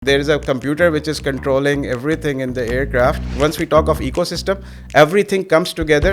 There is a computer which is controlling everything in the aircraft. Once we talk of ecosystem, everything comes together.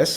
S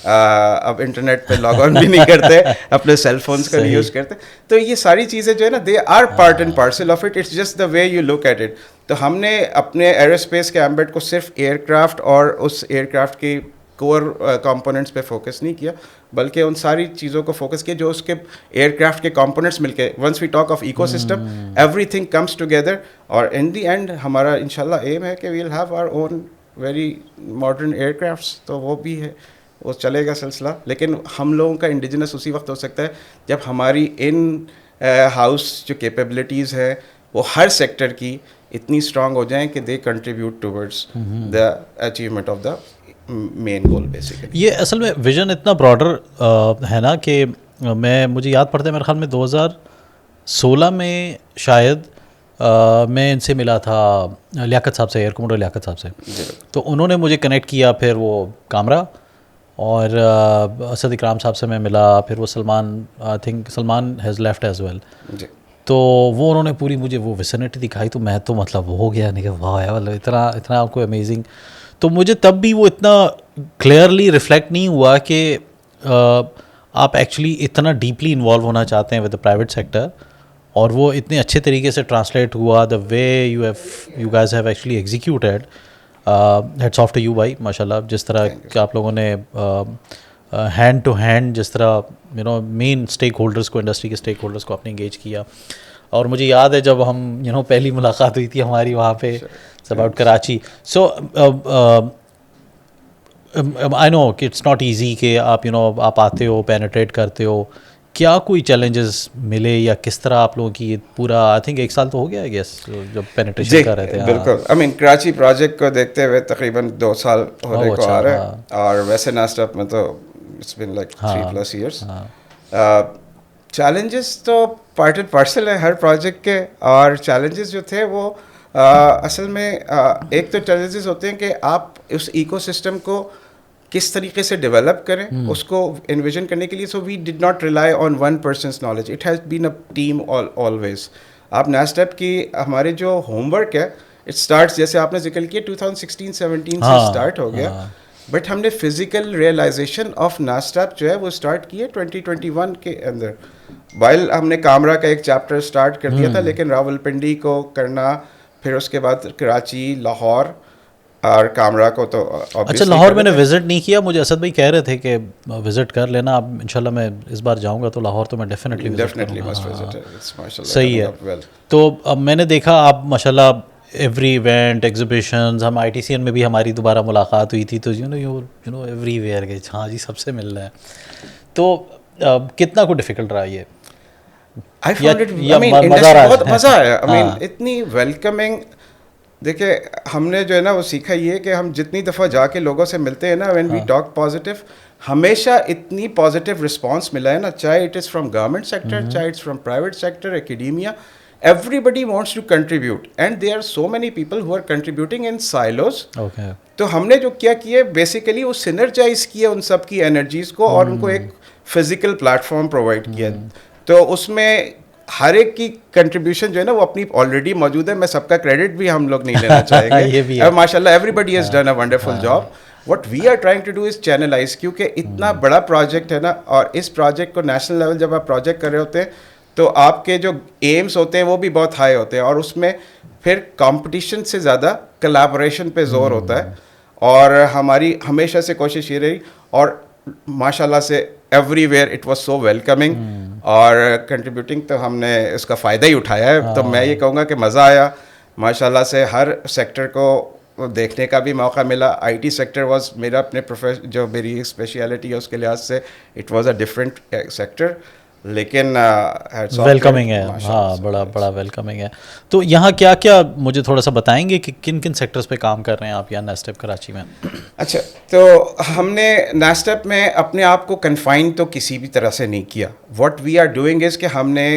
اب internet پہ log on بھی نہیں کرتے, اپنے cell phones کا نہیں use کرتے. تو یہ ساری چیزیں جو ہے نا, they are part and parcel of it, it's just the way you look at it. تو ہم نے اپنے ایرو اسپیس کے ایمبیٹ کو صرف ایئر کرافٹ اور اس ایئر کرافٹ کی کور کمپوننٹس پہ فوکس نہیں کیا, بلکہ ان ساری چیزوں کو فوکس کیا جو اس کے ایئر کرافٹ کے کمپوننٹس مل کے, once we talk of ecosystem, everything comes together. اور ان دی اینڈ ہمارا انشاءاللہ ایم ہے کہ we will have our own very modern aircrafts. تو وہ بھی ہے, وہ چلے گا سلسلہ. لیکن ہم لوگوں کا انڈیجنس اسی وقت ہو سکتا ہے جب ہماری ان ہاؤس جو کیپیبلٹیز ہے وہ ہر سیکٹر کی اتنی اسٹرانگ ہو جائیں کہ they contribute towards the achievement of the main goal basically. یہ اصل میں ویژن اتنا براڈر ہے نا کہ مجھے یاد پڑتا ہے میرے خیال میں 2016 میں شاید میں ان سے ملا تھا لیاقت صاحب سے, ایئر کموڈر لیاقت صاحب سے. تو انہوں نے مجھے کنیکٹ کیا, پھر وہ کامرا, اور اسد اکرام صاحب سے میں ملا, پھر وہ Salman, I think Salman has left as well. تو وہ انہوں نے پوری مجھے وہ ویسینٹی دکھائی, تو میں تو مطلب ہو گیا, نہیں کہ واہ ہے مطلب اتنا آپ کو امیزنگ. تو مجھے تب بھی وہ اتنا کلیئرلی ریفلیکٹ نہیں ہوا کہ آپ ایکچولی اتنا ڈیپلی انوالو ہونا چاہتے ہیں ود دا پرائیویٹ سیکٹر, اور وہ اتنے اچھے طریقے سے ٹرانسلیٹ ہوا, the way you guys have actually executed. Hats off to you بھائی, ماشاء اللہ, جس طرح کہ آپ لوگوں نے ہینڈ ٹو ہینڈ جس طرح مین اسٹیک ہولڈرس کو, انڈسٹری کے اسٹیک ہولڈرس کو آپ نے انگیج کیا. اور مجھے یاد ہے جب ہم پہلی ملاقات ہوئی تھی ہماری وہاں پہ اباؤٹ کراچی. سو آئی نو کہ اٹس ناٹ ایزی کہ آپ آتے ہو, پینیٹریٹ کرتے ہو. کیا کوئی چیلنجز ملے, یا کس طرح آپ لوگوں کی پورا, آئی تھنک 1 سال تو ہو گیا ہے گیس جب پینیٹریشن کر رہے تھے. بالکل, آئی مین کراچی پروجیکٹ کو دیکھتے ہوئے تقریباً 2 سال ہونے کو آ رہا ہے, اور ویسے ناسٹاپ میں تو it's been like 3+ years. Challenges تو پارٹ اینڈ پارسل ہیں ہر پروجیکٹ کے, اور چیلنجز جو تھے وہ اصل میں ایک تو چیلنجز ہوتے ہیں کہ آپ اس ایکو سسٹم کو کس طریقے سے ڈیولپ کریں, اس کو انویژن کرنے کے لیے. So we did not rely on one person's knowledge, it has been a team always. آپ نیسٹیپ کی ہمارے جو ہوم ورک ہے, اٹ اسٹارٹس, جیسے آپ نے ذکر کیا 2016-17 سے اسٹارٹ ہو گیا, بٹ ہم نے فزیکل ریئلائزیشن آف نیسٹیپ جو ہے وہ اسٹارٹ کی ہے 2021 کے اندر. وائل ہم نے کامرا کا ایک چیپٹر اسٹارٹ کر دیا تھا, لیکن راولپنڈی کو کرنا, پھر اس کے بعد کراچی, لاہور اور کامرا کو تو. اچھا, لاہور میں نے وزٹ نہیں کیا, مجھے اسد بھائی کہہ رہے تھے کہ وزٹ کر لینا. اب انشاءاللہ میں اس بار جاؤں گا تو لاہور تو میں ڈیفینیٹلی صحیح ہے. تو اب میں نے دیکھا آپ ماشاءاللہ ایوری ایونٹ, ایگزیبیشنز, ہم ITCN میں بھی ہماری دوبارہ ملاقات ہوئی تھی, تو ایوری ویئر گئے, ہاں جی سب سے مل رہا ہے. تو کتنا کو ڈیفیکلٹ رہا یہ؟ مزہ آیا, اتنی ویلکمنگ. دیکھیں ہم نے جو ہے نا وہ سیکھا یہ کہ ہم جتنی دفعہ جا کے لوگوں سے ملتے ہیں نا, وین وی ٹاک پازیٹیو, ہمیشہ اتنی پازیٹیو رسپانس ملا ہے نا, چاہے it is from government sector, چاہے it's from private sector, academia. Everybody wants to contribute, and there are so many people who are contributing in silos. Okay. تو ہم نے جو کیا کیا بیسیکلی وہ سینرجائز کیا ان سب کی انرجیز کو, اور ان کو ایک فزیکل پلیٹ فارم پرووائڈ کیا. تو اس میں ہر ایک کی کنٹریبیوشن جو ہے نا وہ اپنی آلریڈی موجود ہے. میں سب کا کریڈٹ بھی ہم لوگ نہیں لینا چاہیں گے, ماشاء اللہ every has done a wonderful job. What we are trying to do is channelise, کیونکہ اتنا بڑا پروجیکٹ ہے نا, اور اس پروجیکٹ کو نیشنل لیول جب آپ پروجیکٹ کر رہے ہوتے ہیں تو آپ کے جو ایمس ہوتے ہیں وہ بھی بہت ہائی ہوتے ہیں, اور اس میں پھر کمپٹیشن سے زیادہ کلیبوریشن پہ زور ہوتا ہے. اور ہماری ہمیشہ سے کوشش یہ رہی, اور ماشاء اللہ سے every where it was so welcoming اور کنٹریبیوٹنگ, تو ہم نے اس کا فائدہ ہی اٹھایا ہے. تو میں یہ کہوں گا کہ مزہ آیا ماشاء اللہ سے, ہر سیکٹر کو دیکھنے کا بھی موقع ملا. IT سیکٹر واز میرا اپنے جو میری اسپیشلٹی ہے اس کے لحاظ سے it was a different sector, لیکن ویلکمنگ ہے, ہاں بڑا ویلکمنگ ہے. تو یہاں کیا کیا مجھے تھوڑا سا بتائیں گے کہ کن کن سیکٹرز پہ کام کر رہے ہیں آپ یہاں نیسٹیپ کراچی میں؟ اچھا, تو ہم نے نیسٹیپ میں اپنے آپ کو کنفائن تو کسی بھی طرح سے نہیں کیا. What we are doing is کہ ہم نے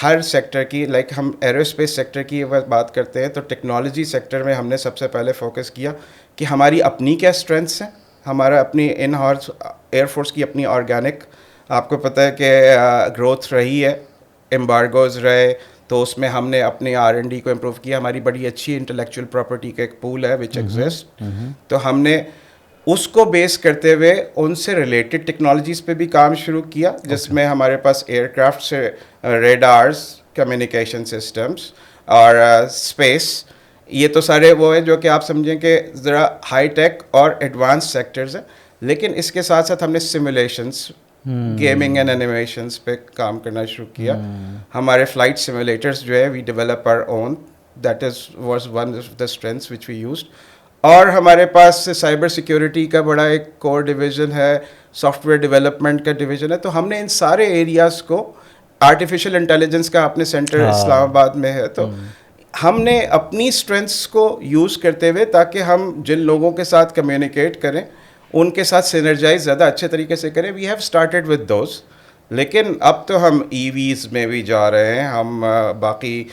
ہر سیکٹر کی, لائک ہم ایرو اسپیس سیکٹر کی بات کرتے ہیں تو ٹیکنالوجی سیکٹر میں ہم نے سب سے پہلے فوکس کیا کہ ہماری اپنی کیا اسٹرینتھس ہیں. ہمارا اپنی ان ہاؤس ایئر فورس کی اپنی آرگینک, آپ کو پتہ ہے کہ گروتھ رہی ہے, ایمبارگوز رہے, تو اس میں ہم نے اپنے R&D کو امپروو کیا. ہماری بڑی اچھی انٹلیکچوئل پراپرٹی کا ایک پول ہے وچ ایگزسٹ, تو ہم نے اس کو بیس کرتے ہوئے ان سے ریلیٹڈ ٹیکنالوجیز پہ بھی کام شروع کیا, جس میں ہمارے پاس ایئر کرافٹ سے ریڈارز, کمیونیکیشن سسٹمز اور اسپیس, یہ تو سارے وہ ہیں جو کہ آپ سمجھیں کہ ذرا ہائی ٹیک اور ایڈوانس سیکٹرز ہیں. لیکن اس کے ساتھ ساتھ ہم نے سیمولیشنس, گیمنگ اینڈ اینیمیشنس پہ کام کرنا شروع کیا. ہمارے فلائٹ سیمولیٹرز جو ہے we develop our own, that is was one of the strengths which we used. اور ہمارے پاس سائبر سیکیورٹی کا بڑا ایک کور ڈویژن ہے, سافٹ ویئر ڈیولپمنٹ کا ڈویژن ہے. تو ہم نے ان سارے ایریاز کو, آرٹیفیشیل انٹیلیجنس کا اپنے سینٹر اسلام آباد میں ہے, تو ہم نے اپنی اسٹرینتھس کو یوز کرتے ہوئے تاکہ ہم جن لوگوں کے ساتھ کمیونیکیٹ کریں ان کے ساتھ سینرجائز زیادہ اچھے طریقے سے کریں. We have started with those, لیکن اب تو ہم ای ویز میں بھی جا رہے ہیں, ہم باقی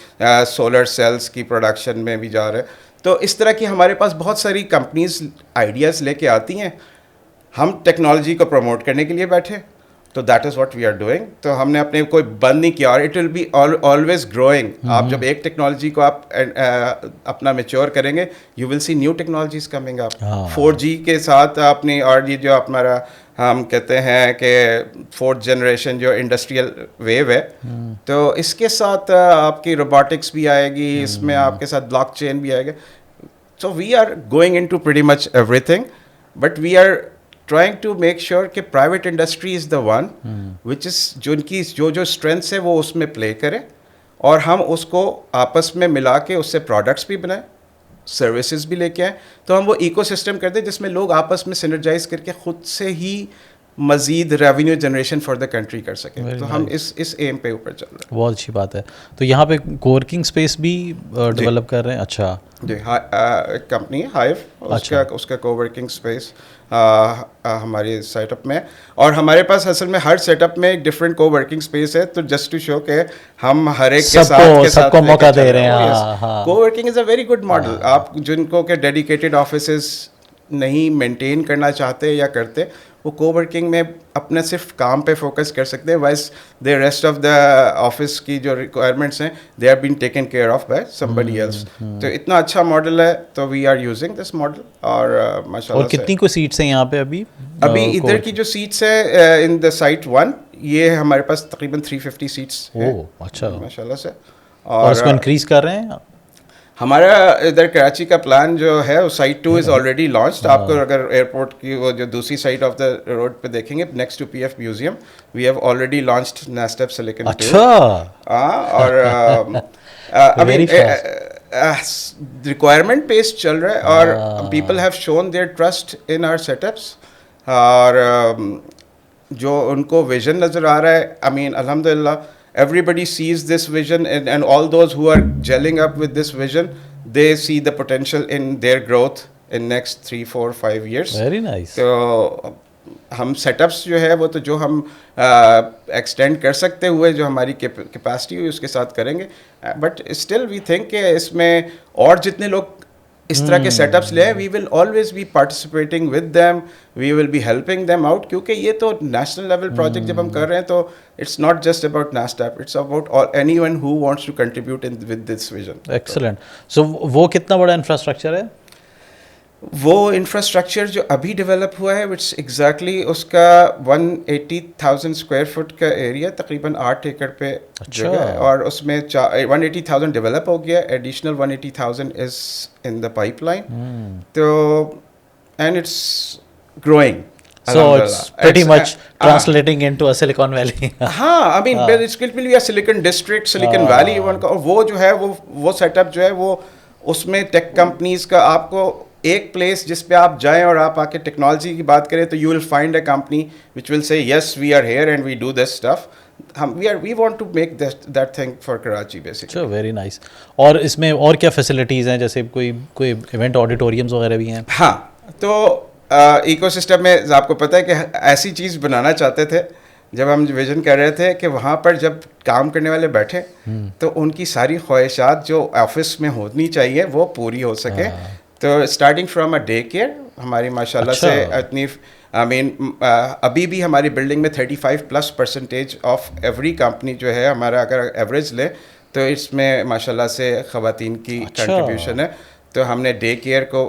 سولر سیلز کی پروڈکشن میں بھی جا رہے ہیں. تو اس طرح کی ہمارے پاس بہت ساری کمپنیز آئیڈیاز لے کے آتی ہیں, ہم ٹیکنالوجی کو پروموٹ کرنے کے لیے بیٹھے. تو that is what we are doing. تو ہم نے اپنے کوئی بند نہیں کیا, اور it will be always growing. آپ جب ایک ٹیکنالوجی کو آپ اپنا میچور کریں گے, you will see new technologies coming up. 4G کے ساتھ اپنی, اور یہ جو ہمارا ہم کہتے ہیں کہ 4th جنریشن جو انڈسٹریل ویو ہے, تو اس کے ساتھ آپ کی روبوٹکس بھی آئے گی, اس میں آپ کے ساتھ بلاک چین بھی آئے گا. So we are going in to pretty much everything, but we are trying to make sure کہ private industry is the one which is, جو ان کی جو اسٹرینتھس ہے وہ اس میں پلے کرے, اور ہم اس کو آپس میں ملا کے اس سے پروڈکٹس بھی بنائیں, سروسز بھی لے کے آئیں. تو ہم وہ ایکو سسٹم کرتے ہیں جس میں لوگ آپس میں سینرجائز کر کے خود سے ہی مزید revenue generation for the country کر سکیں. تو ہم اس ایم پہ اوپر چل رہے ہیں. بہت اچھی بات ہے. تو یہاں پہ کوورکنگ اسپیس بھی ڈیولپ کر رہے ہیں. اچھا جی, ایک کمپنی ہے ہائیو, اس کا کوورکنگ اسپیس ہماری سیٹ اپ میں, اور ہمارے پاس اصل میں ہر سیٹ اپ میں ایک ڈفرینٹ کو ورکنگ اسپیس ہے. تو جسٹ ٹو شو کہ ہم ہر ایک کے ساتھ کو موقع دے رہے ہیں. کو working is a very good model. آپ جن کو کہ ڈیڈیکیٹڈ آفیسز نہیں مینٹین کرنا چاہتے یا کرتے, وہ کو ورکنگ میں اپنا صرف کام پہ فوکس کر سکتے ہیں, whereas the rest of the office کی جو ریکوائرمنٹس ہیں they are been taken care of by somebody else. تو اتنا اچھا ماڈل ہے, تو we are using this model. اور ماشاء اللہ. اور کتنی کو سیٹس ہیں یہاں پہ ابھی ادھر کی جو سیٹس ہیں ان دا سائٹ 1, یہ ہمارے پاس تقریباً 350 سیٹس ہیں. اچھا, ماشاء اللہ سے. اور اس کو انکریز کر رہے ہیں. ہمارا ادھر کراچی کا پلان جو ہے وہ سائٹ 2 از آلریڈی لانچڈ. آپ کو اگر ایئرپورٹ کی وہ جو دوسری سائڈ آف دا روڈ پہ دیکھیں گے, next to P F museum, we have already launched NASTP silicon 2. اچھا. اور ابھی ریکوائرمنٹ بیسڈ چل رہا ہے, اور people have shown their trust in our setups, اور جو ان کو ویژن نظر آ رہا ہے, آئی مین الحمد للہ everybody sees this vision, and all those who are gelling up with this vision, they see the potential in their growth in next 3, 4, 5 years. Very nice. تو ہم سیٹ اپس جو ہے وہ تو جو ہم ایکسٹینڈ کر سکتے ہوئے جو ہماری کیپیسٹی ہوئی اس کے ساتھ کریں گے, بٹ اسٹل وی تھنک کہ اس میں اور جتنے لوگ اس طرح کے سیٹ اپس لیں, we will always be participating with them, we will be helping them out, کیونکہ یہ تو نیشنل لیول پروجیکٹ جب ہم کر رہے ہیں تو it's not just about NASTP, it's about anyone who wants to contribute with this vision. Excellent. So وہ کتنا بڑا انفراسٹرکچر ہے؟ وہ انفراسٹرکچر جو ابھی ڈیولپ ہوا ہے وٹس ایگزیکٹلی اس کا 180,000 اسکوائر فٹ کا ایریا, تقریباً 8 ایکڑ پہ جگہ ہے, اور اس میں 180,000 ڈیولپ ہو گیا, additional 180,000 is in the pipeline. تو and it's growing. So it's pretty much translating into a Silicon Valley. ہاں, I mean it's going to be a Silicon District, Silicon Valley even کا. اور وہ جو ہے وہ سیٹ اپ جو ہے وہ اس میں ٹیک کمپنیز کا, آپ کو ایک پلیس جس پہ آپ جائیں اور آپ آ کے ٹیکنالوجی کی بات کریں تو you will find a company which will say yes we are here and we do this stuff. We want to make that thing for Karachi basically. Very nice. اور اس میں اور کیا فیسلٹیز ہیں, جیسے کوئی ایونٹ آڈیٹوریمز وغیرہ بھی ہیں؟ ہاں, تو ایکو سسٹم میں آپ کو پتہ ہے کہ ایسی چیز بنانا چاہتے تھے جب ہم ویژن کر رہے تھے کہ وہاں پر جب کام کرنے والے بیٹھے تو ان کی ساری خواہشات جو آفس میں ہونی چاہیے وہ پوری ہو سکے. تو starting from a day care ہماری ماشاء اللہ سے اتنی, آئی مین ابھی بھی ہماری بلڈنگ میں 35+% آف ایوری کمپنی جو ہے ہمارا اگر ایوریج لے تو اس میں ماشاء اللہ سے خواتین کی کنٹریبیوشن ہے. تو ہم نے ڈے کیئر کو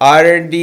R&D,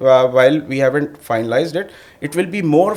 while we haven't finalized it, it will be more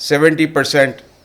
70%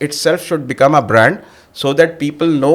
itself should become a brand so that people know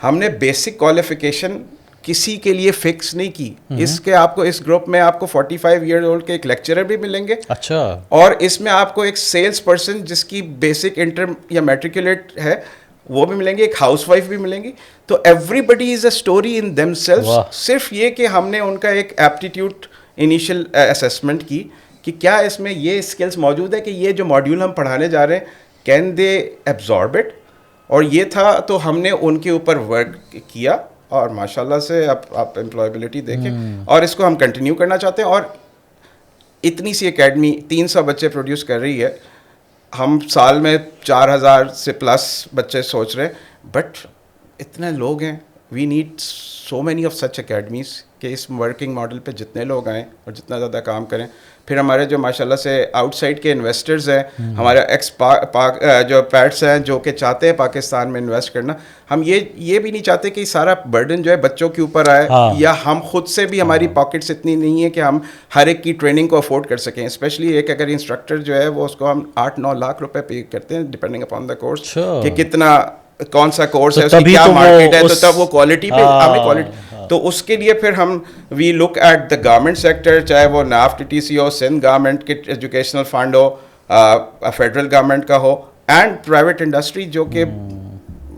ہم نے بیسک کوالیفیکیشن کسی کے لیے فکس نہیں کی. اس کے آپ کو اس گروپ میں آپ کو 45 ایئر اولڈ کے ایک لیکچرر بھی ملیں گے. اچھا. اور اس میں آپ کو ایک سیلس پرسن جس کی بیسک انٹر یا میٹریکولیٹ ہے وہ بھی ملیں گے, ایک ہاؤس وائف بھی ملیں گی. تو everybody is a story in themselves. صرف یہ کہ ہم نے ان کا ایک ایپٹیٹیوڈ انیشیل اسیسمنٹ کی کہ کیا اس میں یہ اسکلس موجود ہے کہ یہ جو ماڈیول ہم پڑھانے جا رہے ہیں کین دے ایبزارب اٹ. اور یہ تھا تو ہم نے ان کے اوپر ورک کیا اور ماشاء اللہ سے آپ امپلائبلٹی دیکھیں. اور اس کو ہم کنٹینیو کرنا چاہتے ہیں. اور اتنی سی اکیڈمی 300 بچے پروڈیوس کر رہی ہے. ہم سال میں 4000 سے پلس بچے سوچ رہے ہیں, بٹ اتنے لوگ ہیں. We need so many of such academies کہ اس ورکنگ ماڈل پہ جتنے لوگ آئیں اور جتنا زیادہ کام کریں. پھر ہمارے جو ماشاء اللہ سے آؤٹ سائڈ کے انویسٹرز ہیں, ہمارے جو پیٹس ہیں جو کہ چاہتے ہیں پاکستان میں انویسٹ کرنا, ہم یہ بھی نہیں چاہتے کہ سارا برڈن جو ہے بچوں کے اوپر آئے, یا ہم خود سے بھی ہماری پاکٹس اتنی نہیں ہے کہ ہم ہر ایک کی ٹریننگ کو افورڈ کر سکیں. اسپیشلی ایک اگر انسٹرکٹر جو ہے وہ اس کو ہم 8-9 لاکھ روپے پے کرتے ہیں ڈپینڈنگ اپان دا کورس, کہ کتنا کون سا کورس ہے, اس کی کیا مارکیٹ ہے, تو تب وہ کوالٹی پہ ہمیں کوالٹی. تو اس کے لیے پھر ہم we look at the government sector, چاہے وہ نافٹ ٹی سی ہو, سندھ گورنمنٹ کے ایجوکیشنل فنڈ ہو, فیڈرل گورنمنٹ کا ہو, اینڈ پرائیویٹ انڈسٹری جو کہ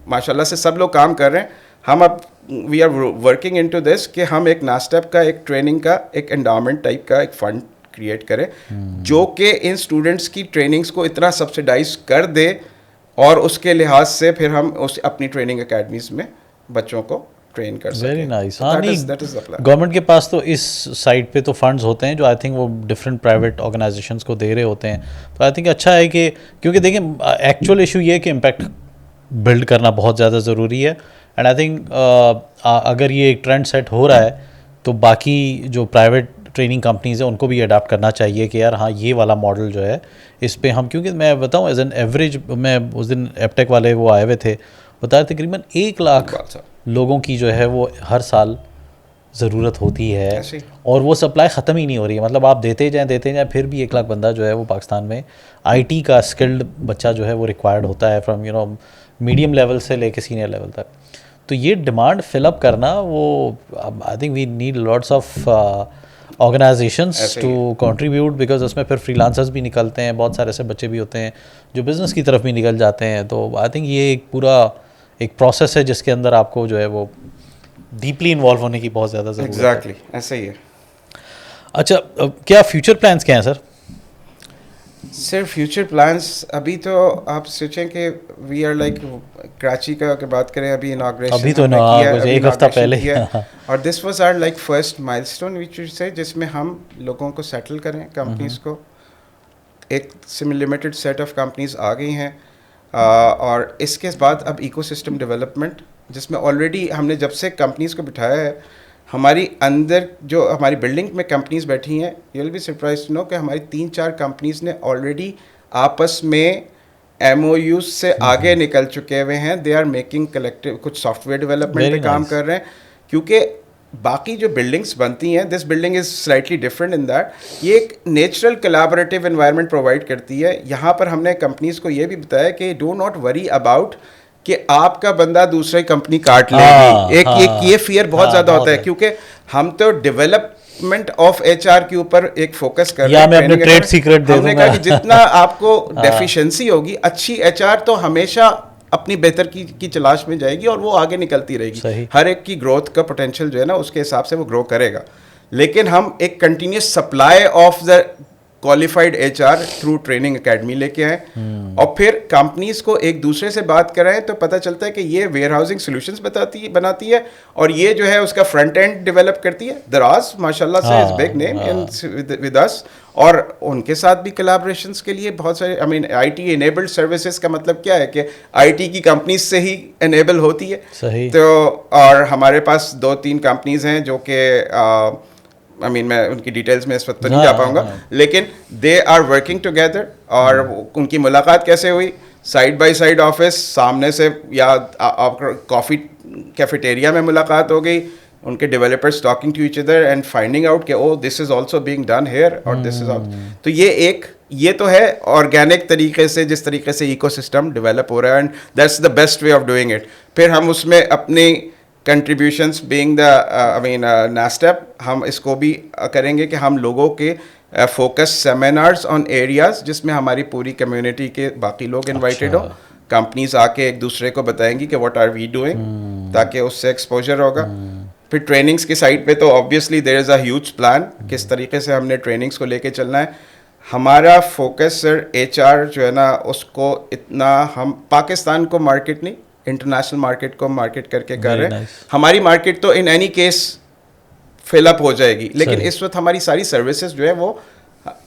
ماشاء اللہ سے سب لوگ کام کر رہے ہیں. ہم اب we are working into this کہ ہم ایک ناسٹیپ کا ایک ٹریننگ کا ایک انڈاؤمنٹ ٹائپ کا ایک فنڈ کریٹ کریں جو کہ ان اسٹوڈنٹس کی ٹریننگس کو اتنا سبسڈائز کر دے, اور اس کے لحاظ سے پھر ہم اس اپنی ٹریننگ اکیڈمیز میں بچوں کو ٹرین کر سکیں. Very nice. ہاں نہیں, گورنمنٹ کے پاس تو اس سائڈ پہ تو فنڈز ہوتے ہیں جو آئی تھنک وہ ڈفرینٹ پرائیویٹ آرگنائزیشنس کو دے رہے ہوتے ہیں. تو آئی تھنک اچھا ہے کہ, کیونکہ دیکھیں ایکچوئل ایشو یہ ہے کہ امپیکٹ بلڈ کرنا بہت زیادہ ضروری ہے. اینڈ آئی تھنک اگر یہ ایک ٹرینڈ سیٹ ہو رہا ہے تو باقی جو پرائیویٹ ٹریننگ کمپنیز ہیں ان کو بھی اڈاپٹ کرنا چاہیے کہ یار ہاں یہ والا ماڈل جو ہے اس پہ ہم, کیونکہ میں بتاؤں ایز این ایوریج, میں اس دن ایپٹیک والے وہ آئے ہوئے تھے, بتایا تقریباً 1 لاکھ لوگوں کی جو ہے وہ ہر سال ضرورت ہوتی ہے, اور وہ سپلائی ختم ہی نہیں ہو رہی ہے. مطلب آپ دیتے جائیں پھر بھی 1 لاکھ بندہ جو ہے وہ پاکستان میں آئی ٹی کا اسکلڈ بچہ جو ہے وہ ریکوائرڈ ہوتا ہے, فرام میڈیم لیول سے لے کے سینئر لیول تک. تو یہ ڈیمانڈ فل اپ کرنا, وہ I think we need lots of organisations to contribute, because اس میں پھر فری لانسرز بھی نکلتے ہیں, بہت سارے ایسے بچے بھی ہوتے ہیں جو بزنس کی طرف بھی نکل جاتے ہیں. تو آئی تھنک یہ ایک پورا ایک پروسیس ہے جس کے اندر آپ کو جو ہے وہ ڈیپلی انوالو ہونے کی بہت زیادہ ضرورت ہے. ایگزیکٹلی ایسا ہی ہے. اچھا, کیا فیوچر پلانس کیا ہیں سر؟ سر فیوچر پلانس ابھی تو آپ سوچیں کہ وی آر لائک کراچی کا اگر بات کریں, ابھی اناگریشن ابھی تو 1 ہفتہ پہلے, اور this was are like first milestone which سے جس میں ہم لوگوں کو سیٹل کریں, کمپنیز کو. ایک لمیٹڈ سیٹ آف کمپنیز آ گئی ہیں, اور اس کے بعد اب ایکو سسٹم ڈیولپمنٹ, جس میں آلریڈی ہم نے جب سے کمپنیز کو بٹھایا ہے, ہماری اندر جو ہماری بلڈنگ میں کمپنیز بیٹھی ہیں, you will be surprise to know کہ ہماری 3-4 کمپنیز نے آلریڈی آپس میں ایم او یوز سے آگے نکل چکے ہوئے ہیں. دے آر میکنگ کلیکٹیو, کچھ سافٹ ویئر ڈیولپمنٹ پہ کام کر رہے ہیں, کیونکہ باقی جو بلڈنگس بنتی ہیں, this building is slightly different in that, یہ ایک نیچرل کلیبوریٹیو انوائرمنٹ پرووائڈ کرتی ہے. یہاں پر ہم نے کمپنیز کو یہ بھی بتایا کہ ڈو ناٹ وری اباؤٹ کہ آپ کا بندہ دوسری کمپنی کاٹ لے گی. ایک یہ فیئر بہت زیادہ ہوتا ہے, کیونکہ ہم تو ڈیولپمنٹ آف ایچ آر کے اوپر ایک فوکس کر رہے ہیں. ہم نے کہا کہ جتنا آپ کو ڈیفیشنسی ہوگی, اچھی ایچ آر تو ہمیشہ اپنی بہتر کی تلاش میں جائے گی, اور وہ آگے نکلتی رہے گی. ہر ایک کی گروتھ کا پوٹینشیل جو ہے نا اس کے حساب سے وہ گرو کرے گا. لیکن ہم ایک continuous supply of the qualified H R through training academy لے کے آئیں, اور پھر کمپنیز کو ایک دوسرے سے بات کرائیں, تو پتہ چلتا ہے کہ یہ ویئر ہاؤسنگ سولوشنز بناتی ہے, اور یہ جو ہے اس کا فرنٹ اینڈ ڈیولپ کرتی ہے. دراز ماشاء اللہ سے is big name with us, اور ان کے ساتھ بھی کلیبریشنس کے لیے بہت سارے, آئی مین آئی ٹی انیبلڈ سروسز کا مطلب کیا ہے کہ آئی ٹی کی کمپنیز سے ہی انیبل ہوتی ہے. تو اور ہمارے پاس 2-3 کمپنیز ہیں جو کہ آئی مین میں ان کی ڈیٹیلز میں اس وقت تو نہیں جا پاؤں گا, لیکن دے آر ورکنگ ٹوگیدر. اور ان کی ملاقات کیسے ہوئی؟ سائڈ بائی سائڈ آفس, سامنے سے, یا آپ کافی کیفیٹیریا میں ملاقات ہو گئی, ان کے developers talking to each other and finding out کہ oh this is also being done here اور دس از تو یہ تو ہے آرگینک طریقے سے جس طریقے سے ایکو سسٹم ڈیولپ ہو رہا ہے and that's the best way of doing it. پھر ہم اس میں اپنی کنٹریبیوشنس بینگ دا آئی مین نیسٹپ ہم اس کو بھی کریں گے کہ ہم لوگوں کے فوکس سیمینارز آن ایریاز جس میں ہماری پوری کمیونٹی کے باقی لوگ انوائٹیڈ ہوں, کمپنیز آ کے ایک دوسرے کو بتائیں گی کہ واٹ آر وی ڈوئنگ تاکہ اس سے ایکسپوجر ہوگا. پھر ٹریننگس کی سائڈ پہ تو obviously there is a huge plan کس طریقے سے ہم نے ٹریننگس کو لے کے چلنا ہے. ہمارا فوکس سر ایچ آر جو ہے نا اس کو اتنا ہم پاکستان کو مارکیٹ نہیں انٹرنیشنل مارکیٹ کو مارکیٹ کر کے کر رہے ہیں. ہماری مارکیٹ تو ان اینی کیس فل اپ ہو جائے گی, لیکن اس وقت ہماری ساری سروسز جو ہے وہ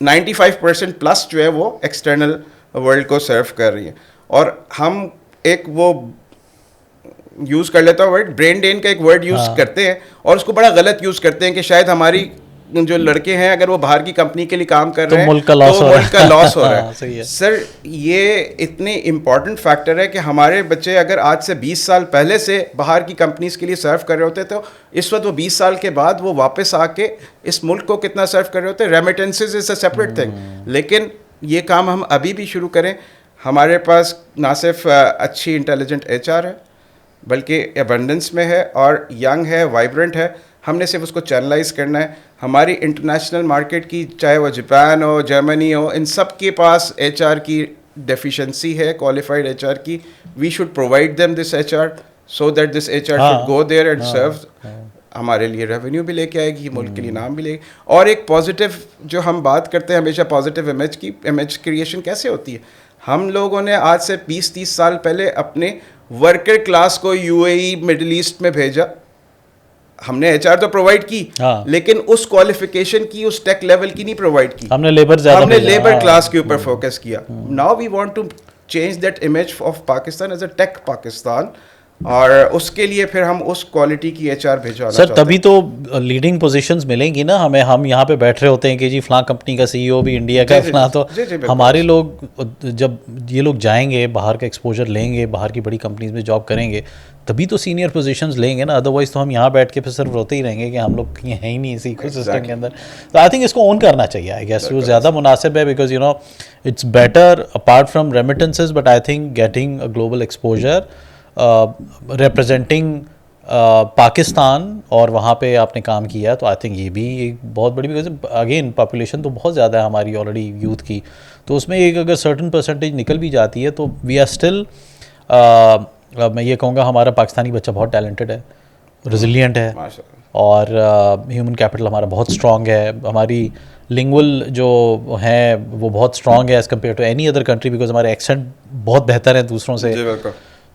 95% پلس جو ہے وہ ایکسٹرنل ورلڈ کو سرو کر رہی ہیں. اور ہم ایک وہ یوز کر لیتا ہوں ورڈ برین ڈرین کا ایک ورڈ یوز کرتے ہیں اور اس کو بڑا غلط یوز کرتے ہیں کہ شاید ہماری جو لڑکے ہیں اگر وہ باہر کی کمپنی کے لیے کام کر رہے ہیں تو ملک کا لاس ہو رہا ہے. سر یہ اتنی امپورٹنٹ فیکٹر ہے کہ ہمارے بچے اگر آج سے 20 سال پہلے سے باہر کی کمپنیز کے لیے سرو کر رہے ہوتے تو اس وقت وہ 20 سال کے بعد وہ واپس آ کے اس ملک کو کتنا سرو کر رہے ہوتے. Remittances is a separate thing, لیکن یہ کام ہم ابھی بھی شروع کریں. ہمارے پاس نہ صرف اچھی انٹیلیجنٹ ایچ آر ہے بلکہ ایبنڈنس میں ہے اور ینگ ہے, وائبرنٹ ہے. ہم نے صرف اس کو چینلائز کرنا ہے. ہماری انٹرنیشنل مارکیٹ کی چاہے وہ جاپان ہو جرمنی ہو ان سب کے پاس ایچ آر کی ڈیفیشنسی ہے, کوالیفائڈ ایچ آر کی. We should provide them this H R so that this H R should go there and serve. ہمارے لیے ریونیو بھی لے کے آئے گی, ملک کے لیے نام بھی لے گی. اور ایک پازیٹیو جو ہم بات کرتے ہیں ہمیشہ پازیٹیو امیج کریشن کیسے ہوتی ہے. ہم لوگوں نے آج سے 20-30 سال پہلے اپنے ورکر کلاس کو U A E middle east میں بھیجا. ہم نے ایچ آر تو پرووائڈ کی لیکن اس کوالیفیکیشن کی اس ٹیک لیول کی نہیں پرووائڈ کی. ہم نے لیبر کلاس کے اوپر فوکس کیا. Now we want to change that image of Pakistan as a tech Pakistan, اور اس کے لیے پھر ہم اس کوالٹی کی ایچ آر بھیجوانا سر. تبھی تو لیڈنگ پوزیشنز ملیں گی نا ہمیں. ہم یہاں پہ بیٹھ رہے ہوتے ہیں کہ جی فلاں کمپنی کا سی ای او بھی انڈیا کا فلاں, تو ہمارے لوگ جب یہ لوگ جائیں گے باہر کا ایکسپوجر لیں گے, باہر کی بڑی کمپنیز میں جاب کریں گے, تبھی تو سینئر پوزیشنز لیں گے نا. ادروائز تو ہم یہاں بیٹھ کے پھر صرف روتے ہی رہیں گے کہ ہم لوگ یہ ہیں ہی نہیں اسی ایکو سسٹم کے اندر. تو آئی تھنک اس کو اون کرنا چاہیے. آئی گیس وہ زیادہ مناسب ہے because you know it's better apart from remittances, but I think getting a global exposure representing Pakistan, اور وہاں پہ آپ نے کام کیا تو آئی تھنک یہ بھی ایک بہت بڑی, بیکاز اگین پاپولیشن تو بہت زیادہ ہے ہماری آلریڈی یوتھ کی, تو اس میں ایک اگر سرٹن پرسنٹیج نکل بھی جاتی ہے تو وی آر اسٹل, میں یہ کہوں گا ہمارا پاکستانی بچہ بہت ٹیلنٹڈ ہے, ریزیلینٹ ہے, اور ہیومن کیپٹل ہمارا بہت اسٹرانگ ہے. ہماری لنگول جو ہیں وہ بہت اسٹرانگ ہے as compare to any other country, because ہمارے ایکسینٹ بہت بہتر ہیں دوسروں سے.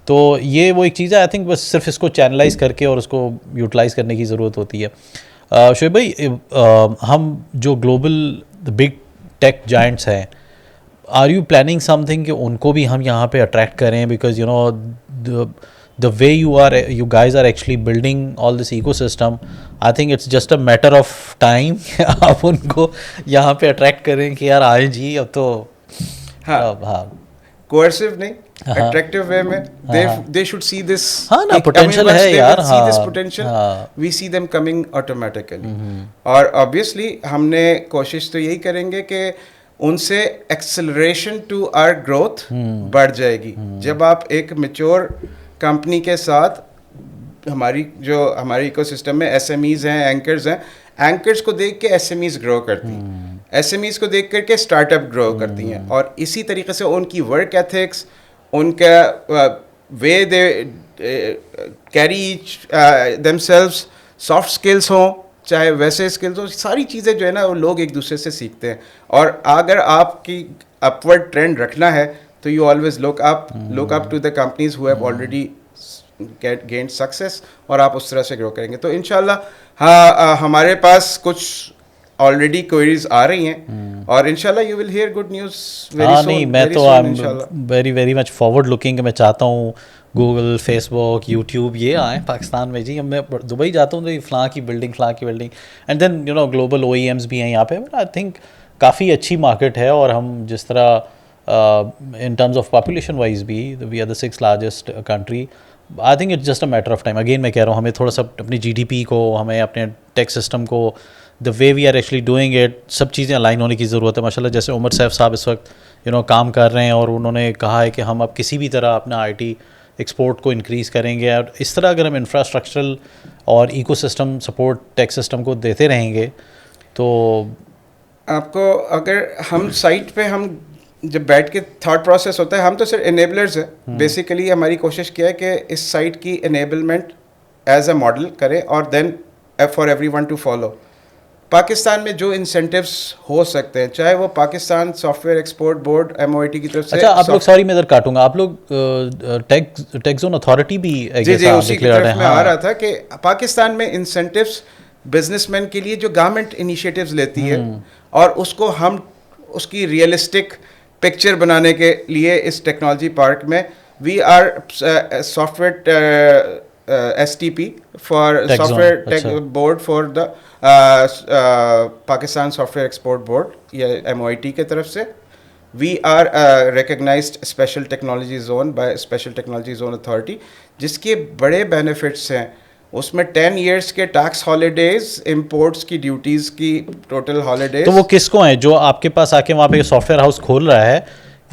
تو یہ وہ ایک چیز ہے. آئی تھنک بس صرف اس کو چینلائز کر کے اور اس کو یوٹیلائز کرنے کی ضرورت ہوتی ہے. شعیب بھائی, ہم جو گلوبل بگ ٹیک جائنٹس ہیں, are you planning something کہ ان کو بھی ہم یہاں پہ اٹریکٹ کریں, because you know the way you guys are actually building all this ecosystem, I think it's just a matter of time آپ ان کو یہاں پہ اٹریکٹ کریں کہ یار آئیں جی اب تو. ہاں کوئرسو نہیں, اٹریکٹیو وے میں they should see this. ہاں نا پوٹینشیل ہے یار. see this potential, we see them coming automatically. اور obviously ہم نے کوشش تو یہی کریں گے کہ ان سے ایکسلریشن ٹو آر گروتھ بڑھ جائے گی. جب آپ ایک میچور کمپنی کے ساتھ ہماری ایکو سسٹم میں ایس ایم ایز ہیں, اینکرز ہیں, اینکرز کو دیکھ کے ایس ایم ایز گرو کرتی ہیں, ایس ایم ایز کو دیکھ کر کے اسٹارٹ اپ گرو کرتی ہیں, اور اسی طریقے سے ان کی ورک ایتھکس, ان کا way they carry themselves, soft skills ہوں چاہے ویسے اسکلس ہوں, ساری چیزیں جو ہے نا وہ لوگ ایک دوسرے سے سیکھتے ہیں. اور اگر آپ کی اپورڈ ٹرینڈ رکھنا ہے تو you always look up to the companies who have already gained success, اور آپ اس طرح سے گرو کریں گے. تو انشاءاللہ ہاں ہمارے پاس کچھ آلریڈی کوئریز آ رہی ہیں, اور انشاءاللہ you will hear good news very soon. نہیں میں تو very very much forward looking, میں چاہتا ہوں گوگل, فیس بک, یوٹیوب یہ آئیں پاکستان میں. جی میں دبئی جاتا ہوں تو فلاں کی building, and then you know global O E Ms بھی ہیں یہاں پہ. بٹ آئی تھنک کافی اچھی مارکیٹ ہے, اور ہم جس طرح in terms of population wise بھی we are the 6th largest country, I think it's just a matter of time. Again میں کہہ رہا ہوں ہمیں تھوڑا سا اپنی جی ڈی پی کو, ہمیں اپنے ٹیکس سسٹم کو, the way we are actually doing it, سب چیزیں الائن ہونے کی ضرورت ہے. ماشاء اللہ جیسے عمر سیف صاحب اس وقت کام کر رہے ہیں اور انہوں نے کہا ہے کہ ہم اب کسی بھی طرح اپنا آئی ٹی ایکسپورٹ کو انکریز کریں گے, اور اس طرح اگر ہم انفراسٹرکچرل اور ecosystem support tax system کو دیتے رہیں گے تو آپ کو اگر ہم سائٹ پہ ہم جب بیٹھ کے تھاٹ پروسیس ہوتا ہے, ہم تو صرف انیبلرز ہیں بیسیکلی. ہماری کوشش کیا ہے کہ اس سائٹ کی انیبلمنٹ ایز اے ماڈل کریں اور then for everyone to follow. Pakistan میں جو انسینٹیوز ہو سکتے ہیں, چاہے وہ Pakistan software export board MOIT کی طرف سے. اچھا آپ لوگ, سوری میں ادھر کاٹوں گا, آپ لوگ ٹیکس زون اتھارٹی بھی جی اسی کی طرف میں آ رہا تھا کہ پاکستان میں انسینٹیوز بزنس مین کے لیے جو گورنمنٹ انیشیٹیوز لیتی ہے اور اس کو ہم اس کی ریئلسٹک پکچر بنانے کے لیے اس ٹیکنالوجی پارک میں we are software STP for software tech board for the Pakistan software export board یا MOIT کی طرف سے. We are recognised special technology zone by special technology zone authority, جس کے بڑے بینیفٹس ہیں. اس میں 10 ایئرس کے ٹیکس ہالیڈیز, امپورٹس کی ڈیوٹیز کی ٹوٹل ہالیڈیز. تو وہ کس کو ہیں جو آپ کے پاس آ کے وہاں پہ سافٹ ویئر ہاؤس کھول رہا ہے,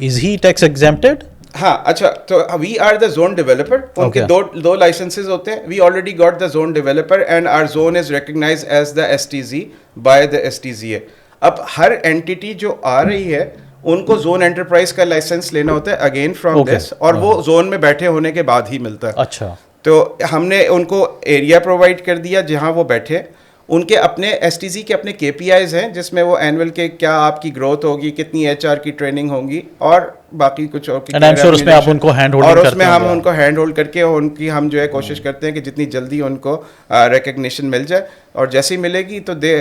از ہی ٹیکس ایگزیمپٹڈ؟ ہاں اچھا, تو we are the zone developer. ان کے دو لائسنسز ہوتے ہیں. We already got the zone developer and our zone is recognised as the STZ by the STZA. اب ہر اینٹیٹی جو آ رہی ہے ان کو زون انٹرپرائز کا لائسنس لینا ہوتا ہے اگین فرام دس, اور وہ زون میں بیٹھے ہونے کے بعد ہی ملتا ہے. اچھا, تو ہم نے ان کو ایریا پرووائڈ کر دیا جہاں وہ بیٹھے. ان کے اپنے STZ کے اپنے KPIs ہیں جس میں وہ اینول کے کیا آپ کی گروتھ ہوگی, کتنی HR کی ٹریننگ ہوگی اور باقی کچھ اور اس میں آپ ان کو ہینڈ ہولڈ اور اس میں ہم ان کو ہینڈ ہولڈ کر کے ان کی ہم جو ہے کوشش کرتے ہیں کہ جتنی جلدی ان کو ریکگنیشن مل جائے, اور جیسی ملے گی تو they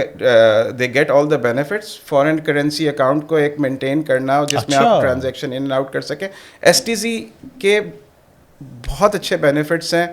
get all the benefits. Foreign currency account کو ایک مینٹین کرنا جس میں آپ ٹرانزیکشن ان اینڈ آؤٹ کر سکیں. STZ کے بہت اچھے بینیفٹس ہیں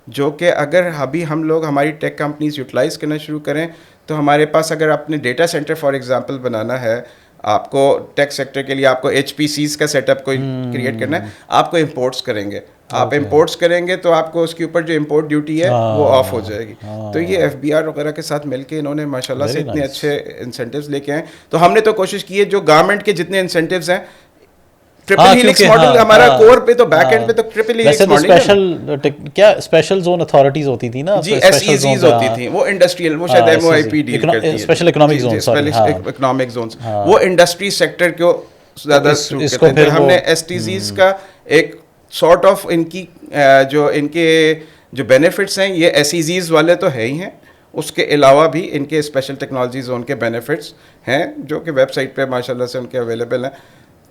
جو کہ اگر ابھی ہم لوگ ہماری ٹیک کمپنیز یوٹیلائز کرنا شروع کریں تو ہمارے پاس اگر اپنے ڈیٹا سینٹر فار ایگزامپل بنانا ہے, آپ کو ٹیک سیکٹر کے لیے آپ کو HPCs کا سیٹ اپ کوئی کریٹ کرنا ہے, آپ کو امپورٹس کریں گے. آپ امپورٹس کریں گے تو آپ کو اس کے اوپر جو امپورٹ ڈیوٹی ہے وہ آف ہو جائے گی. تو یہ FBR وغیرہ کے ساتھ مل کے انہوں نے ماشاء اللہ سے اتنے اچھے انسینٹیوز لے کے آئے. تو ہم نے تو کوشش کی ہے جو گورنمنٹ کے جتنے انسینٹیوز ہیں, ٹرپل ہیلکس ماڈل ہمارا کور پہ تو بیک اینڈ پہ تو ٹرپل ہیلکس ماڈل اسپیشل کیا اسپیشل زون اتھارٹیز ہوتی تھی نا, جی SEZs ہوتی تھیں, وہ انڈسٹریل, وہ شاید MOIP ڈیل کرتی ہے, special economic zones, economic zones, وہ انڈسٹری سیکٹر کو زیادہ سوٹ کرتے ہیں. ہم نے STZs کا ایک سارٹ آف ان کی جو بینیفٹس ہیں یہ SEZs والے تو ہے ہی ہیں, اس کے علاوہ بھی ان کے اسپیشل ٹیکنالوجی زون کے بینیفٹس ہیں جو کہ ویب سائٹ پہ ماشاء اللہ سے ان کے اویلیبل ہیں.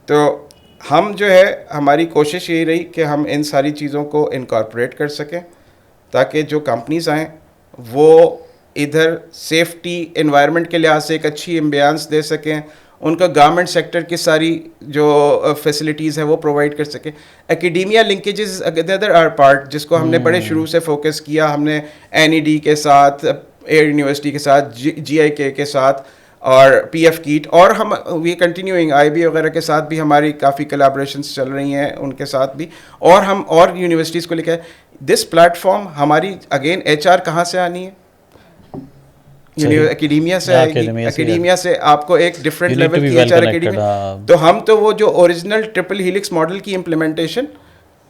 تو ہم جو ہے ہماری کوشش یہی رہی کہ ہم ان ساری چیزوں کو انکارپوریٹ کر سکیں تاکہ جو کمپنیز آئیں وہ ادھر سیفٹی انوائرمنٹ کے لحاظ سے ایک اچھی ایمبیانس دے سکیں, ان کا گورنمنٹ سیکٹر کی ساری جو فیسلٹیز ہیں وہ پرووائڈ کر سکیں. ایکیڈیمیا لنکیجز ادر آر پارٹ, جس کو ہم نے بڑے شروع سے فوکس کیا. ہم نے NED کے ساتھ, ایئر یونیورسٹی کے ساتھ, GIK کے ساتھ اور PF کیٹ, اور ہم وی کنٹینیوئنگ IB وغیرہ کے ساتھ بھی ہماری کافی کلیبریشنس چل رہی ہیں ان کے ساتھ بھی, اور ہم اور یونیورسٹیز کو لے کے. دس پلیٹ فارم ہماری اگین HR کہاں سے آنی ہے, اکیڈیمیا سے آئے گی. اکیڈیمیا سے آپ کو ایک ڈفرینٹ لیول کی HR اکیڈیمیا. تو ہم تو وہ جو اوریجنل ٹرپل ہیلکس ماڈل کی امپلیمنٹیشن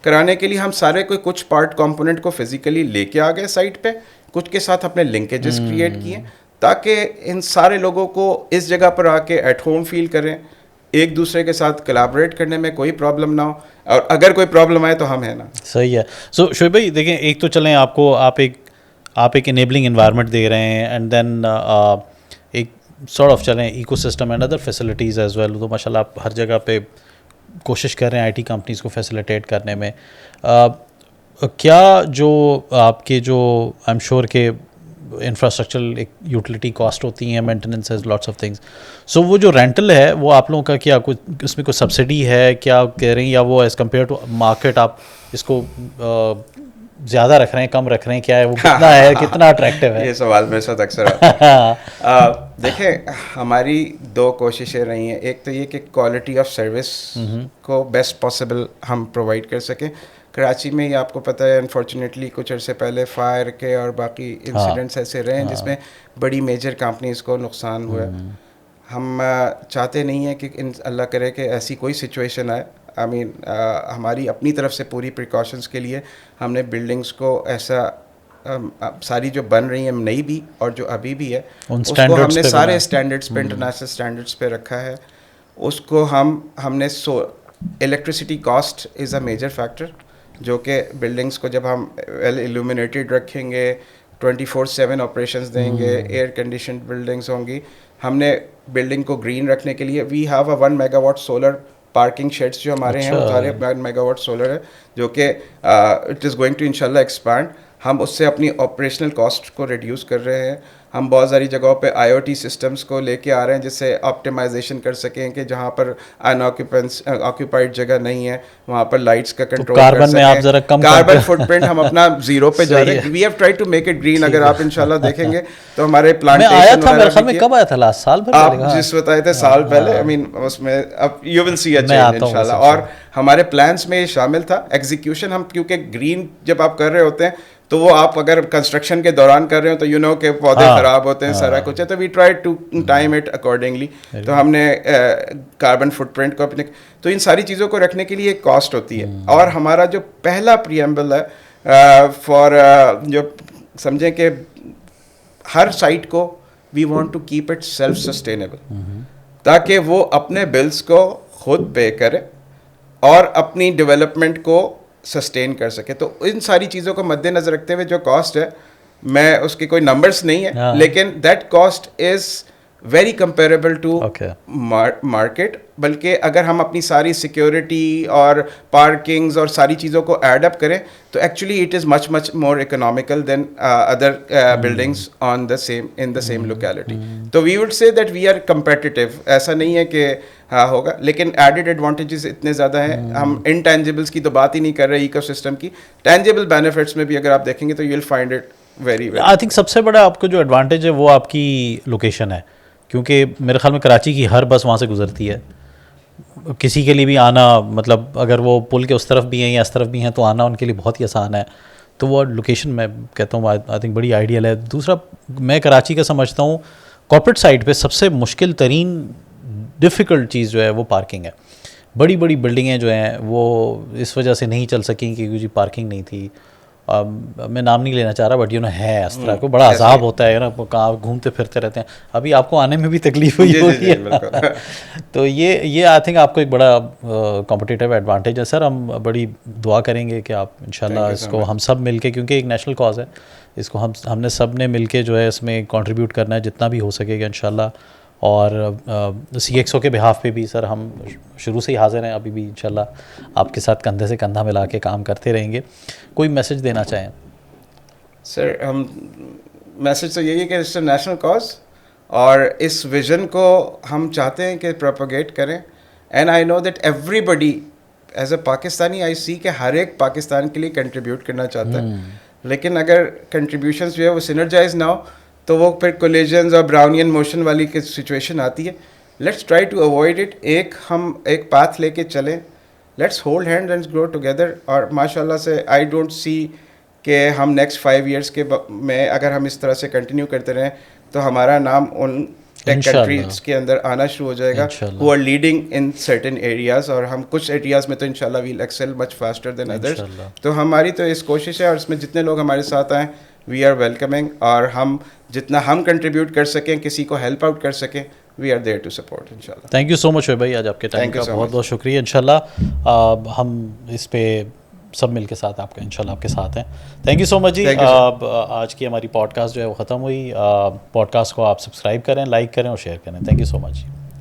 کرانے کے لیے ہم سارے کوئی کچھ پارٹ کمپوننٹ کو فزیکلی لے کے آ گئے سائٹ پہ, کچھ کے ساتھ اپنے لنکیجز کریٹ کیے تاکہ ان سارے لوگوں کو اس جگہ پر آ کے ایٹ ہوم فیل کریں, ایک دوسرے کے ساتھ کلیبریٹ کرنے میں کوئی پرابلم نہ ہو, اور اگر کوئی پرابلم آئے تو ہم ہیں نا. صحیح ہے. سو شعیب بھائی دیکھیں, ایک تو چلیں آپ ایک انیبلنگ انوائرمنٹ دے رہے ہیں, اینڈ دین ایک سارٹ آف چلیں ecosystem and other facilities as well. تو ماشاء اللہ آپ ہر جگہ پہ کوشش کر رہے ہیں IT کمپنیز کو فیسیلیٹیٹ کرنے میں. کیا جو آپ کے جو آئی ایم شیور کہ انفراسٹرکچرل ایک یوٹیلیٹی کاسٹ ہوتی ہیں, مینٹیننس ہے, لاٹس آف تھنگس, سو وہ جو رینٹل ہے وہ آپ لوگوں کا کیا کچھ اس میں کوئی سبسڈی ہے کیا کہہ رہے ہیں, یا وہ ایز کمپیئر ٹو مارکیٹ آپ اس کو زیادہ رکھ رہے ہیں, کم رکھ رہے ہیں, کیا ہے وہ کتنا ہے, کتنا اٹریکٹیو ہے؟ یہ سوال میرے ساتھ اکثر دیکھیں ہماری دو کوششیں رہی ہیں. ایک تو یہ کہ کوالٹی آف سروس کو بیسٹ پاسبل ہم پرووائڈ کر سکیں. کراچی میں ہی آپ کو پتہ ہے انفارچونیٹلی کچھ عرصے پہلے فائر کے اور باقی انسیڈنٹس ایسے رہے ہیں جس میں بڑی میجر کمپنیز کو نقصان ہوا ہے. ہم چاہتے نہیں ہیں کہ اللہ کرے کہ ایسی کوئی سچویشن آئے. آئی مین ہماری اپنی طرف سے پوری پریکاشنس کے لیے ہم نے بلڈنگس کو ایسا ساری جو بن رہی ہیں نئی بھی اور جو ابھی بھی ہے اس کو ہم نے سارے اسٹینڈرڈس پہ انٹرنیشنل اسٹینڈرڈس پہ رکھا ہے. اس کو ہم نے electricity cost is a major factor, جو کہ بلڈنگس کو جب ہم ویل ایلومینیٹڈ رکھیں گے 24/7 آپریشنز دیں گے, ایئر کنڈیشنڈ بلڈنگس ہوں گی. ہم نے بلڈنگ کو گرین رکھنے کے لیے we have a 1 megawatt solar parking sheds جو ہمارے ہیں وہ سارے 1 میگا واٹ سولر ہے, جو کہ اٹ از گوئنگ ٹو انشاءاللہ ایکسپینڈ. ہم اس سے اپنی آپریشنل کاسٹ کو ریڈیوس کر رہے ہیں. ہم بہت ساری جگہوں پہ IoT سسٹمز کو لے کے آ رہے ہیں جس سے آپٹیمائزیشن کر سکیں کہ جہاں پر آکوپائڈ جگہ نہیں ہے وہاں پر لائٹس کا کنٹرول کر سکیں. کاربن فٹ پرنٹ ہم اپنا زیرو پہ جا رہے ہیں. We have try to make it green. اگر آپ انشاءاللہ دیکھیں گے تو ہمارے پلانٹیشن کب آیا تھا لاسٹ سال آپ جس بتائے تھے سال پہلے, آئی مین اس میں اب you will C a change انشاءاللہ. اور ہمارے پلانس میں یہ شامل تھا. ایگزیکیوشن ہم کیونکہ گرین جب آپ کر رہے ہوتے ہیں تو وہ آپ اگر کنسٹرکشن کے دوران کر رہے ہو تو یو نو کہ پودے خراب ہوتے ہیں, سارا کچھ ہے, تو we try to time it accordingly. تو ہم نے کاربن فٹ پرنٹ کو اپنے, تو ان ساری چیزوں کو رکھنے کے لیے ایک کاسٹ ہوتی ہے. اور ہمارا جو پہلا پریمبل ہے فار جو سمجھیں کہ ہر سائٹ کو we want to keep it self sustainable, تاکہ وہ اپنے بلز کو خود پے کرے اور اپنی ڈیولپمنٹ کو سسٹین کر سکے. تو ان ساری چیزوں کو مد نظر رکھتے ہوئے جو کاسٹ ہے, میں اس کے کوئی نمبرس نہیں ہے لیکن that cost is very comparable to market. بلکہ اگر ہم اپنی ساری سیکیورٹی اور پارکنگز اور ساری چیزوں کو ایڈ اپ کریں تو actually it is much more economical than other buildings on the same locality. تو we would say that we are competitive. ایسا نہیں ہے کہ ہاں ہوگا, لیکن ایڈیڈ ایڈوانٹیجز اتنے زیادہ ہیں. ہم انٹینجیبلس کی تو بات ہی نہیں کر رہے ایکو سسٹم کی, ٹینجیبل بینیفٹس میں بھی اگر آپ دیکھیں گے تو you will find it very very. I think سب سے بڑا آپ کو جو ایڈوانٹیج ہے وہ آپ کی لوکیشن ہے, کیونکہ میرے خیال میں کراچی کی ہر بس وہاں سے گزرتی ہے. کسی کے لیے بھی آنا, مطلب اگر وہ پل کے اس طرف بھی ہیں یا اس طرف بھی ہیں تو آنا ان کے لیے بہت ہی آسان ہے. تو وہ لوکیشن میں کہتا ہوں آئی تھنک بڑی آئیڈیل ہے. دوسرا میں کراچی کا سمجھتا ہوں کارپوریٹ سائٹ پہ سب سے مشکل ترین ڈیفیکلٹ چیز جو ہے وہ پارکنگ ہے. بڑی بڑی بلڈنگیں جو ہیں وہ اس وجہ سے نہیں چل سکیں کیونکہ جی پارکنگ نہیں تھی. میں نام نہیں لینا چاہ رہا بٹ ہے اس طرح کو بڑا عذاب ہوتا ہے نا, کہاں گھومتے پھرتے رہتے ہیں. ابھی آپ کو آنے میں بھی تکلیف ہوئی ہوگی. تو یہ آئی تھنک آپ کو ایک بڑا کمپٹیٹیو ایڈوانٹیج ہے سر. ہم بڑی دعا کریں گے کہ آپ انشاءاللہ اس کو ہم سب مل کے, کیونکہ ایک نیشنل کاز ہے, اس کو ہم نے سب نے مل کے جو ہے اس میں کنٹریبیوٹ کرنا ہے جتنا بھی ہو سکے گا انشاءاللہ. اور CXO کے بہاف پہ بھی سر ہم شروع سے ہی حاضر ہیں, ابھی بھی انشاءاللہ آپ کے ساتھ کندھے سے کندھا ملا کے کام کرتے رہیں گے. کوئی میسج دینا چاہیں سر؟ ہم میسج تو یہی ہے کہ اٹس اے نیشنل کاز, اور اس ویژن کو ہم چاہتے ہیں کہ پروپیگیٹ کریں. And I know that everybody as a Pakistani I see کہ ہر ایک پاکستان کے لیے کنٹریبیوٹ کرنا چاہتا ہے, لیکن اگر کنٹریبیوشنز جو ہے وہ سینرجائز نہ ہو تو وہ پھر کولیجنز اور براؤنین موشن والی سچویشن آتی ہے. Let's try to avoid it. ہم ایک پاتھ لے کے چلیں, let's hold hand and grow together. اور ماشاء اللہ سے آئی ڈونٹ سی کہ ہم نیکسٹ 5 ایئرس کے میں اگر ہم اس طرح سے کنٹینیو کرتے رہیں تو ہمارا نام ان ٹیک کنٹریز کے اندر آنا شروع ہو جائے گا who are leading in certain areas. اور ہم کچھ ایریاز میں تو انشاءاللہ we'll excel much faster than others. تو ہماری تو اس کوشش ہے, اور اس میں جتنے لوگ ہمارے ساتھ آئیں وی آر ویلکمنگ, اور ہم جتنا ہم کنٹریبیوٹ کر سکیں, کسی کو ہیلپ آؤٹ کر سکیں, we are there to support انشاءاللہ. تھینک یو سو مچ بھائی, آج آپ کے ٹائم کا بہت بہت شکریہ. انشاءاللہ ہم اس پہ سب مل کے ساتھ آپ کا انشاءاللہ آپ کے ساتھ ہیں. تھینک یو سو مچ جی. آج کی ہماری پوڈ کاسٹ جو ہے وہ ختم ہوئی. پوڈ کاسٹ کو آپ سبسکرائب کریں, لائک کریں اور شیئر کریں. Thank you so much.